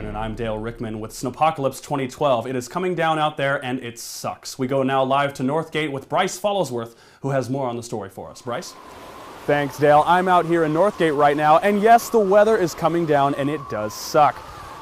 Griffin, and I'm Dale Rickman with Snowpacalypse 2012. It is coming down out there, and it sucks. We go now live to Northgate with Bryce Followsworth, who has more on the story for us. Bryce? Thanks, Dale. I'm out here in Northgate right now, and yes, the weather is coming down, and it does suck.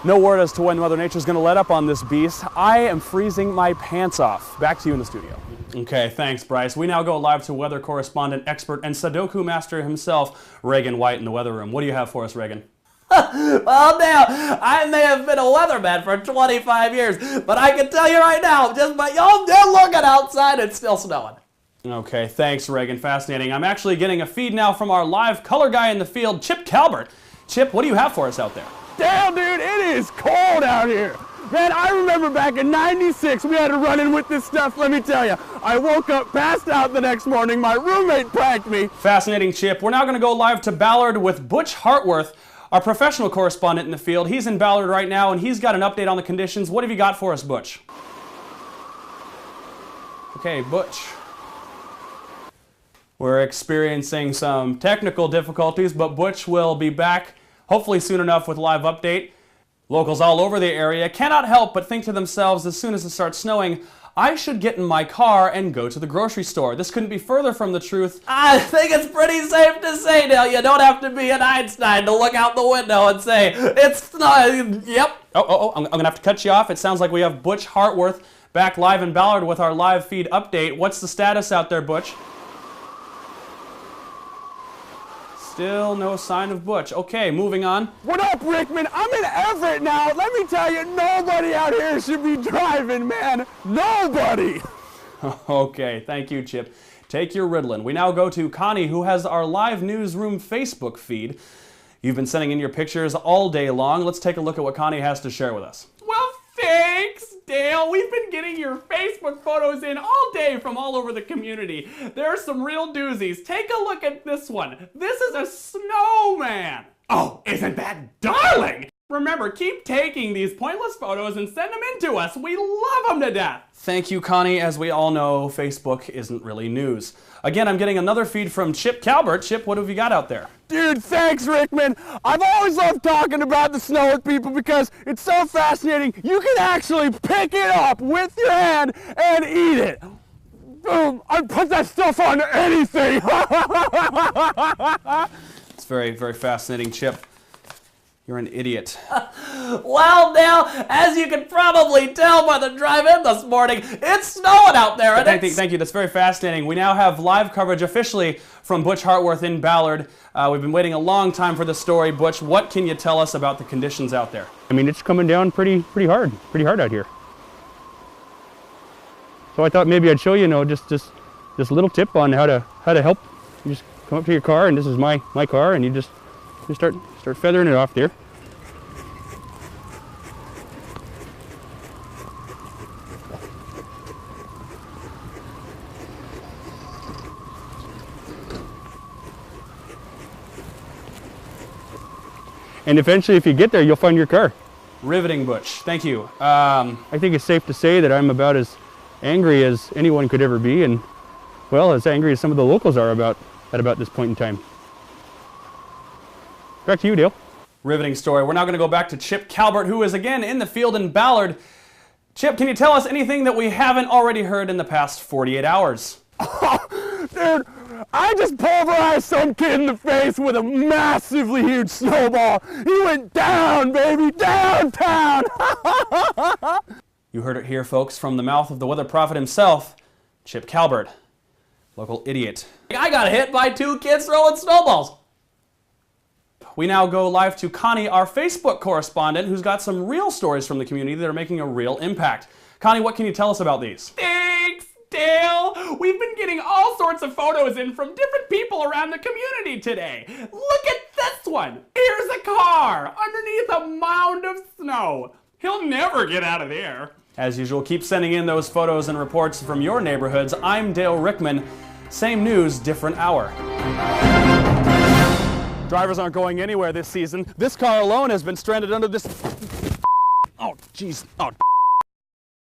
No word as to when Mother Nature's going to let up on this beast. I am freezing my pants off. Back to you in the studio. Okay, thanks, Bryce. We now go live to weather correspondent, expert, and Sudoku master himself, Reagan White, in the weather room. What do you have for us, Reagan? Well, now, I may have been a weatherman for 25 years, but I can tell you right now, just by they're looking outside, it's still snowing. Okay, thanks, Reagan. Fascinating. I'm actually getting a feed now from our live color guy in the field, Chip Calvert. Chip, what do you have for us out there? Damn, dude, it is cold out here. Man, I remember back in '96, we had to run in with this stuff, let me tell you. I woke up, passed out the next morning, my roommate pranked me. Fascinating, Chip. We're now going to go live to Ballard with Butch Hartworth, our professional correspondent in the field. He's in Ballard right now, and he's got an update on the conditions. What have you got for us, Butch? Okay, Butch. We're experiencing some technical difficulties, but Butch will be back hopefully soon enough with a live update. Locals all over the area cannot help but think to themselves as soon as it starts snowing, I should get in my car and go to the grocery store. This couldn't be further from the truth. I think it's pretty safe to say, Dale, you don't have to be an Einstein to look out the window and say, it's snowing. Yep. I'm going to have to cut you off. It sounds like we have Butch Hartworth back live in Ballard with our live feed update. What's the status out there, Butch? Still no sign of Butch. Okay, moving on. What up, Rickman? I'm in Everett now. Let me tell you, nobody out here should be driving, man. Nobody. Okay, thank you, Chip. Take your Ritalin. We now go to Connie, who has our live newsroom Facebook feed. You've been sending in your pictures all day long. Let's take a look at what Connie has to share with us. Well, thanks, Dale. We've been getting your Facebook photos in all day from all over the community. There are some real doozies. Take a look at this one. This is a snowman. Oh, isn't that darling? Remember, keep taking these pointless photos and send them in to us. We love them to death. Thank you, Connie. As we all know, Facebook isn't really news. Again, I'm getting another feed from Chip Calvert. Chip, what have you got out there? Dude, thanks, Rickman. I've always loved talking about the snow with people because it's so fascinating. You can actually pick it up with your hand and eat it. Boom, I'd put that stuff on anything. It's very, very fascinating, Chip. You're an idiot. Well, Dale, as you can probably tell by the drive in this morning, it's snowing out there. And Thank you. That's very fascinating. We now have live coverage officially from Butch Hartworth in Ballard. We've been waiting a long time for this story. Butch, what can you tell us about the conditions out there? I mean, it's coming down pretty hard out here. So I thought maybe I'd show you, just this little tip on how to help. You just come up to your car, and this is my car, and you just start feathering it off there. And eventually, if you get there, you'll find your car. Riveting, Butch. Thank you. I think it's safe to say that I'm about as angry as anyone could ever be, and, well, as angry as some of the locals are at about this point in time. Back to you, Dale. Riveting story. We're now going to go back to Chip Calvert, who is again in the field in Ballard. Chip, can you tell us anything that we haven't already heard in the past 48 hours? Dude, I just pulverized some kid in the face with a massively huge snowball. He went down, baby, downtown. You heard it here, folks, from the mouth of the weather prophet himself, Chip Calvert. Local idiot. I got hit by 2 kids throwing snowballs. We now go live to Connie, our Facebook correspondent, who's got some real stories from the community that are making a real impact. Connie, what can you tell us about these? Thanks, Dale. We've been getting all sorts of photos in from different people around the community today. Look at this one. Here's a car underneath a mound of snow. He'll never get out of there. As usual, keep sending in those photos and reports from your neighborhoods. I'm Dale Rickman. Same news, different hour. Drivers aren't going anywhere this season. This car alone has been stranded under this... Oh, jeez. Oh,